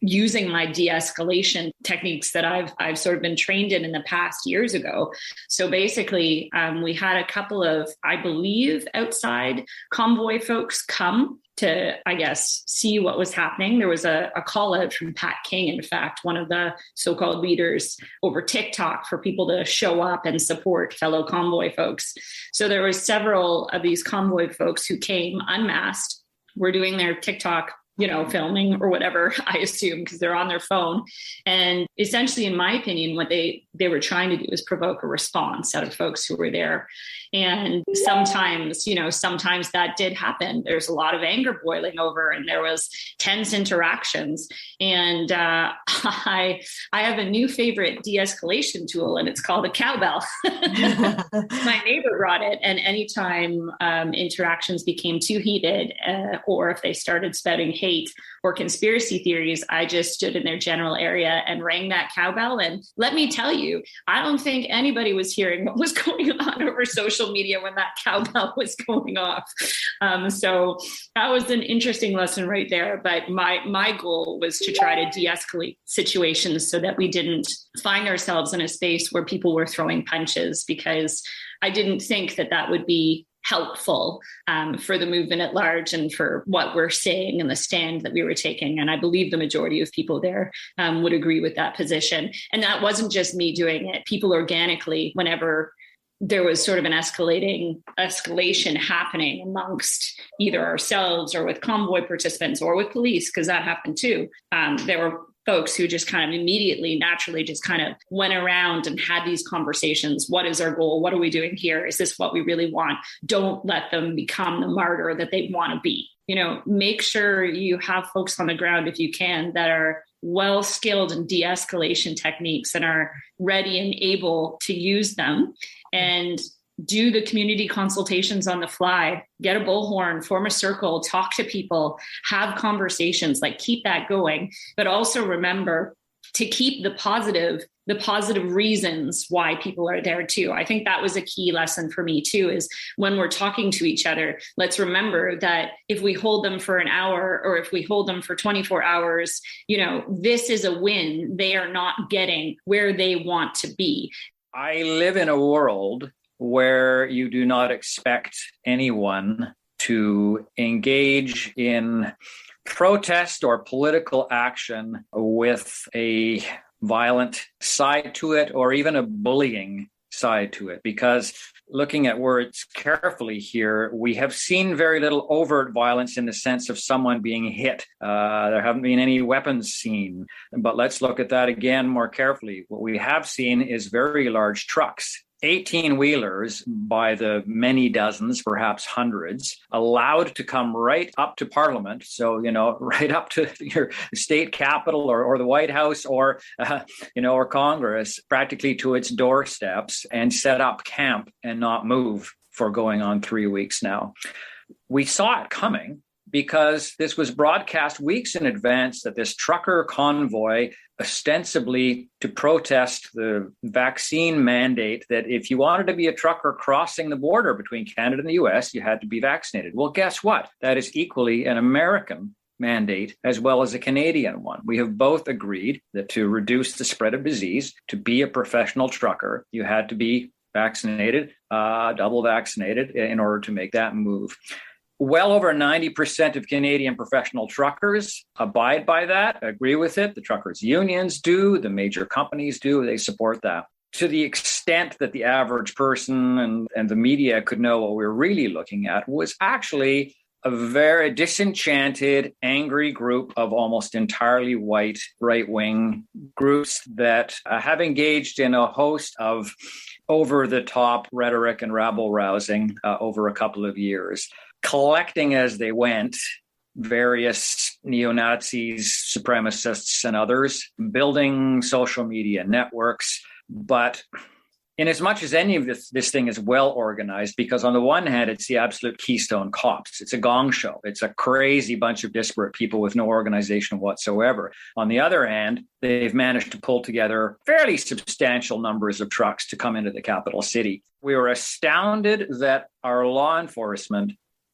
using my de-escalation techniques that I've sort of been trained in the past years ago. So basically, we had a couple of, I believe, outside convoy folks come to, I guess, see what was happening. There was a call out from Pat King, in fact, one of the so-called leaders over TikTok for people to show up and support fellow convoy folks. So there were several of these convoy folks who came unmasked, were doing their TikTok filming or whatever, I assume, because they're on their phone. And essentially, in my opinion, what they were trying to do is provoke a response out of folks who were there. And sometimes that did happen. There's a lot of anger boiling over and there was tense interactions. And I have a new favorite de-escalation tool, and it's called a cowbell. My neighbor brought it. And anytime interactions became too heated or if they started spouting hate or conspiracy theories, I just stood in their general area and rang that cowbell. And let me tell you, I don't think anybody was hearing what was going on over social media when that cowbell was going off. So that was an interesting lesson right there. But my goal was to try to de-escalate situations so that we didn't find ourselves in a space where people were throwing punches, because I didn't think that would be helpful for the movement at large and for what we're saying and the stand that we were taking. And I believe the majority of people there would agree with that position. And that wasn't just me doing it. People organically, whenever there was sort of an escalation happening amongst either ourselves or with convoy participants or with police, because that happened too. There were folks who just kind of immediately, naturally just kind of went around and had these conversations. What is our goal? What are we doing here? Is this what we really want? Don't let them become the martyr that they want to be. Make sure you have folks on the ground, if you can, that are well skilled in de-escalation techniques and are ready and able to use them, and do the community consultations on the fly, get a bullhorn, form a circle, talk to people, have conversations, keep that going. But also remember to keep the positive reasons why people are there too. I think that was a key lesson for me too, is when we're talking to each other, let's remember that if we hold them for an hour or if we hold them for 24 hours, this is a win. They are not getting where they want to be. I live in a world where you do not expect anyone to engage in protest or political action with a violent side to it or even a bullying side to it. Because looking at words carefully here, we have seen very little overt violence in the sense of someone being hit. There haven't been any weapons seen. But let's look at that again more carefully. What we have seen is very large trucks 18-wheelers by the many dozens, perhaps hundreds, allowed to come right up to Parliament. So, right up to your state capital or the White House or Congress, practically to its doorsteps, and set up camp and not move for going on 3 weeks now. We saw it coming because this was broadcast weeks in advance that this trucker convoy, ostensibly to protest the vaccine mandate that if you wanted to be a trucker crossing the border between Canada and the US, you had to be vaccinated. Well, guess what? That is equally an American mandate as well as a Canadian one. We have both agreed that to reduce the spread of disease, to be a professional trucker, you had to be vaccinated, double vaccinated in order to make that move. Well over 90% of Canadian professional truckers abide by that, agree with it. The truckers' unions do, the major companies do, they support that. To the extent that the average person and the media could know what we're really looking at was actually a very disenchanted, angry group of almost entirely white right-wing groups that have engaged in a host of over-the-top rhetoric and rabble-rousing over a couple of years, collecting as they went various neo-Nazis, supremacists, and others, building social media networks. But in as much as any of this thing is well organized, because on the one hand, it's the absolute Keystone Cops. It's a gong show. It's a crazy bunch of disparate people with no organization whatsoever. On the other hand, they've managed to pull together fairly substantial numbers of trucks to come into the capital city. We were astounded that our law enforcement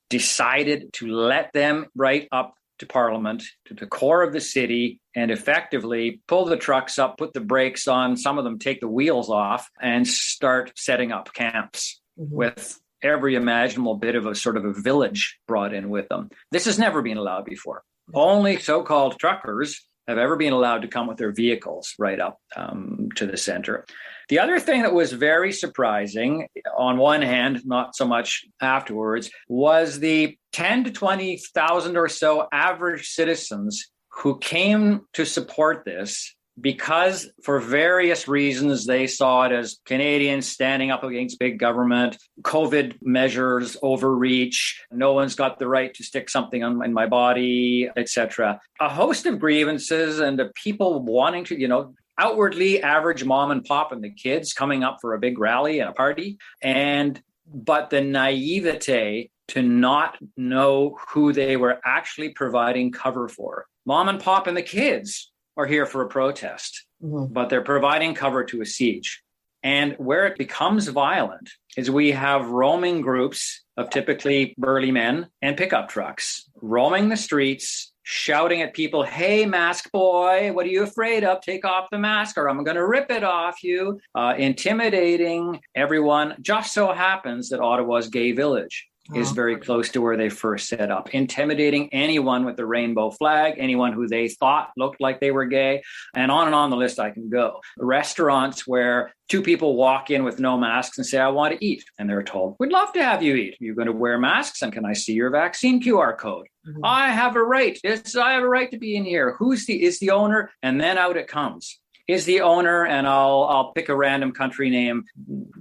decided to let them right up to Parliament, to the core of the city, and effectively pull the trucks up, put the brakes on, some of them take the wheels off, and start setting up camps with every imaginable bit of a sort of a village brought in with them. This has never been allowed before. Only so-called truckers have ever been allowed to come with their vehicles right up to the center. The other thing that was very surprising, on one hand, not so much afterwards, was the 10 to 20,000 or so average citizens who came to support this because for various reasons they saw it as Canadians standing up against big government, COVID measures, overreach, no one's got the right to stick something in my body, etc. A host of grievances and the people wanting to, outwardly average mom and pop and the kids coming up for a big rally and a party. But the naivete to not know who they were actually providing cover for. Mom and pop and the kids are here for a protest, but they're providing cover to a siege. And where it becomes violent is we have roaming groups of typically burly men and pickup trucks roaming the streets, shouting at people, hey, mask boy, what are you afraid of? Take off the mask or I'm going to rip it off you. Intimidating everyone. Just so happens that Ottawa's gay village is very close to where they first set up, intimidating anyone with the rainbow flag, anyone who they thought looked like they were gay, and on the list I can go. Restaurants where two people walk in with no masks and say, I want to eat. And they're told, we'd love to have you eat. You're going to wear masks and can I see your vaccine QR code? I have a right. I have a right to be in here. Is the owner? And then out it comes. Is the owner, and I'll pick a random country name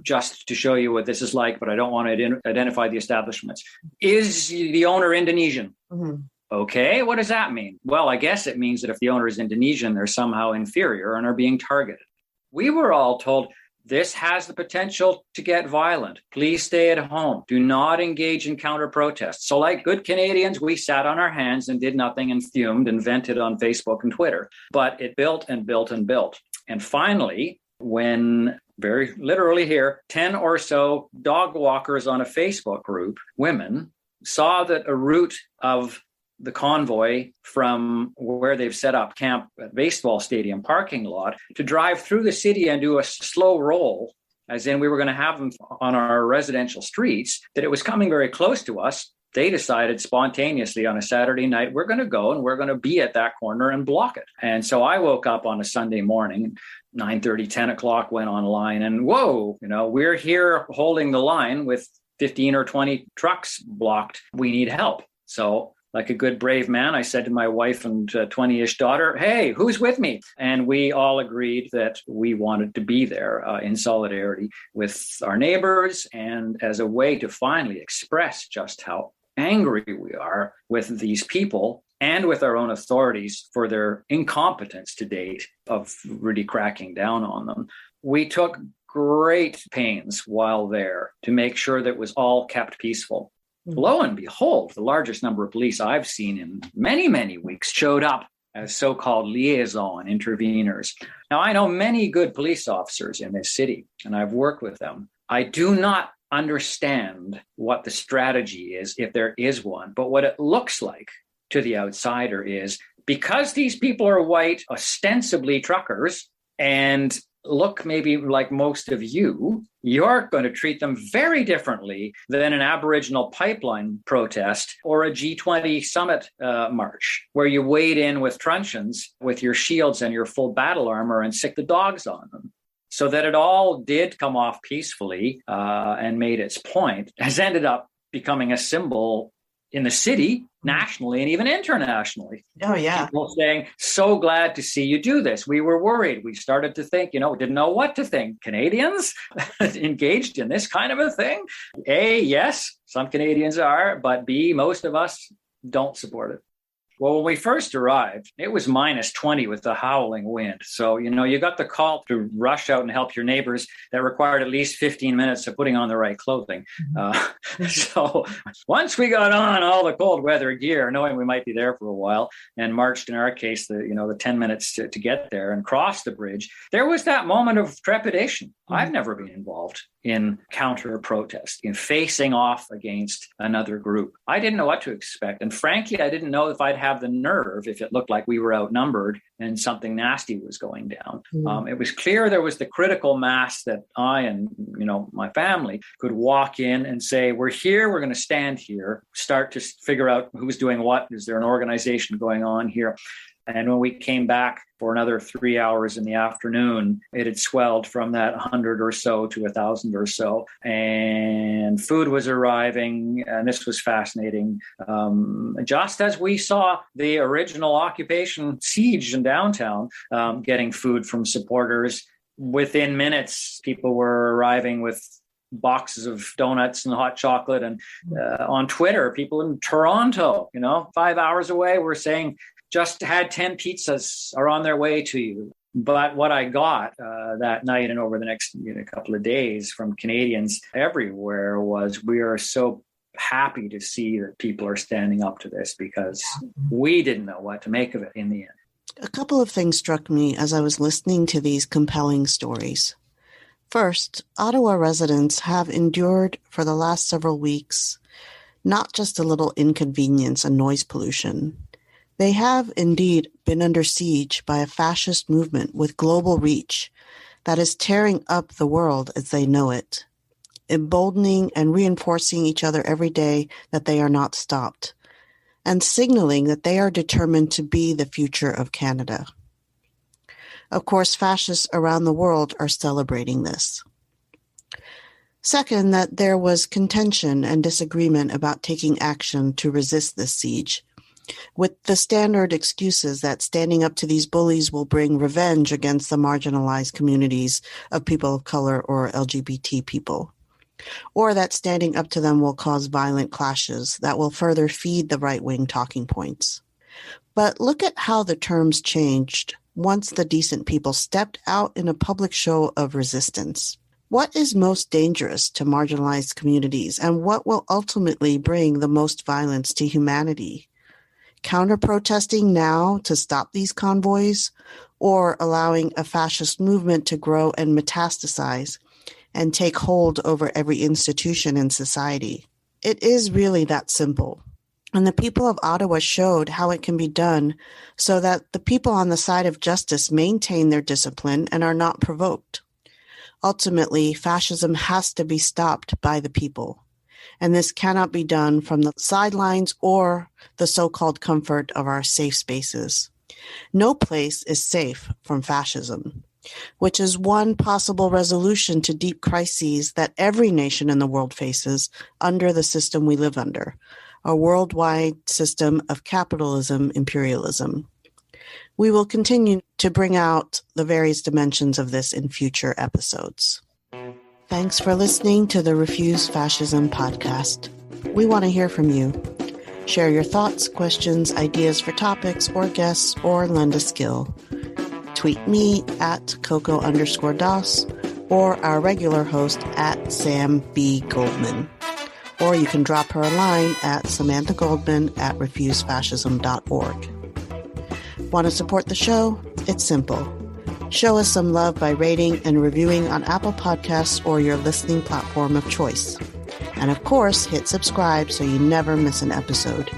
just to show you what this is like, but I don't want to identify the establishments. Is the owner Indonesian? Okay, what does that mean? Well, I guess it means that if the owner is Indonesian, they're somehow inferior and are being targeted. We were all told this has the potential to get violent. Please stay at home. Do not engage in counter-protests. So like good Canadians, we sat on our hands and did nothing and fumed and vented on Facebook and Twitter. But it built and built and built. And finally, when very literally here, 10 or so dog walkers on a Facebook group, women, saw that a route of the convoy from where they've set up camp at baseball stadium parking lot to drive through the city and do a slow roll, as in we were going to have them on our residential streets, that it was coming very close to us. They decided spontaneously on a Saturday night, we're going to go and we're going to be at that corner and block it. And so I woke up on a Sunday morning, 9:30, 10 o'clock, went online and whoa, we're here holding the line with 15 or 20 trucks blocked. We need help. So like a good, brave man, I said to my wife and 20-ish daughter, hey, who's with me? And we all agreed that we wanted to be there in solidarity with our neighbors and as a way to finally express just how angry we are with these people and with our own authorities for their incompetence to date of really cracking down on them. We took great pains while there to make sure that it was all kept peaceful. Lo and behold, the largest number of police I've seen in many, many weeks showed up as so-called liaison interveners. Now, I know many good police officers in this city, and I've worked with them. I do not understand what the strategy is, if there is one, but what it looks like to the outsider is because these people are white, ostensibly truckers, and look maybe like most of you, you're going to treat them very differently than an Aboriginal pipeline protest or a G20 summit march, where you wade in with truncheons with your shields and your full battle armor and sick the dogs on them. So that it all did come off peacefully and made its point, has ended up becoming a symbol in the city, nationally, and even internationally. Oh, yeah. People saying, so glad to see you do this. We were worried. We started to think, didn't know what to think. Canadians engaged in this kind of a thing? A, yes, some Canadians are, but B, most of us don't support it. Well, when we first arrived, it was minus 20 with the howling wind. So, you got the call to rush out and help your neighbors that required at least 15 minutes of putting on the right clothing. So once we got on all the cold weather gear, knowing we might be there for a while, and marched, in our case, the 10 minutes to get there and cross the bridge, there was that moment of trepidation. I've never been involved in counter protest, in facing off against another group. I didn't know what to expect. And frankly, I didn't know if I'd have the nerve if it looked like we were outnumbered and something nasty was going down. It was clear there was the critical mass that I and, my family could walk in and say, we're here, we're going to stand here, start to figure out who's doing what. Is there an organization going on here? And when we came back for another 3 hours in the afternoon, it had swelled from that 100 or so to 1,000 or so. And food was arriving, and this was fascinating. Just as we saw the original occupation siege in downtown, getting food from supporters, within minutes, people were arriving with boxes of donuts and hot chocolate. And on Twitter, people in Toronto, 5 hours away, were saying, just had 10 pizzas, are on their way to you. But what I got that night and over the next couple of days from Canadians everywhere was, we are so happy to see that people are standing up to this, because we didn't know what to make of it in the end. A couple of things struck me as I was listening to these compelling stories. First, Ottawa residents have endured for the last several weeks not just a little inconvenience and noise pollution. They have indeed been under siege by a fascist movement with global reach that is tearing up the world as they know it, emboldening and reinforcing each other every day that they are not stopped, and signaling that they are determined to be the future of Canada. Of course, fascists around the world are celebrating this. Second, that there was contention and disagreement about taking action to resist this siege, with the standard excuses that standing up to these bullies will bring revenge against the marginalized communities of people of color or LGBT people, or that standing up to them will cause violent clashes that will further feed the right-wing talking points. But look at how the terms changed once the decent people stepped out in a public show of resistance. What is most dangerous to marginalized communities, and what will ultimately bring the most violence to humanity? Counter-protesting now to stop these convoys, or allowing a fascist movement to grow and metastasize and take hold over every institution in society? It is really that simple. And the people of Ottawa showed how it can be done so that the people on the side of justice maintain their discipline and are not provoked. Ultimately, fascism has to be stopped by the people. And this cannot be done from the sidelines or the so-called comfort of our safe spaces. No place is safe from fascism, which is one possible resolution to deep crises that every nation in the world faces under the system we live under. a worldwide system of capitalism, imperialism. We will continue to bring out the various dimensions of this in future episodes. Thanks for listening to the Refuse Fascism podcast. We want to hear from you. Share your thoughts, questions, ideas for topics or guests, or lend a skill. Tweet me at Coco_DOS or our regular host at Sam B. Goldman. Or you can drop her a line at Samantha Goldman at refusefascism.org. Want to support the show? It's simple. Show us some love by rating and reviewing on Apple Podcasts or your listening platform of choice. And of course, hit subscribe so you never miss an episode.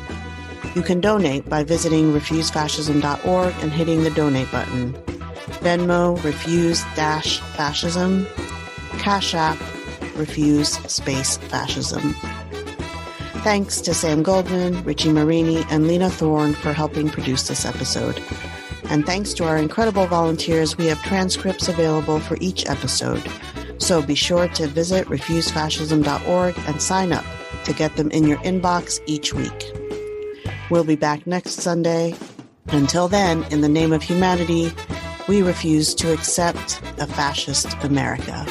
You can donate by visiting refusefascism.org and hitting the donate button. Venmo, refuse-fascism. Cashapp, refuse-fascism. Thanks to Sam Goldman, Richie Marini, and Lena Thorne for helping produce this episode. And thanks to our incredible volunteers, we have transcripts available for each episode. So be sure to visit refusefascism.org and sign up to get them in your inbox each week. We'll be back next Sunday. Until then, in the name of humanity, we refuse to accept a fascist America.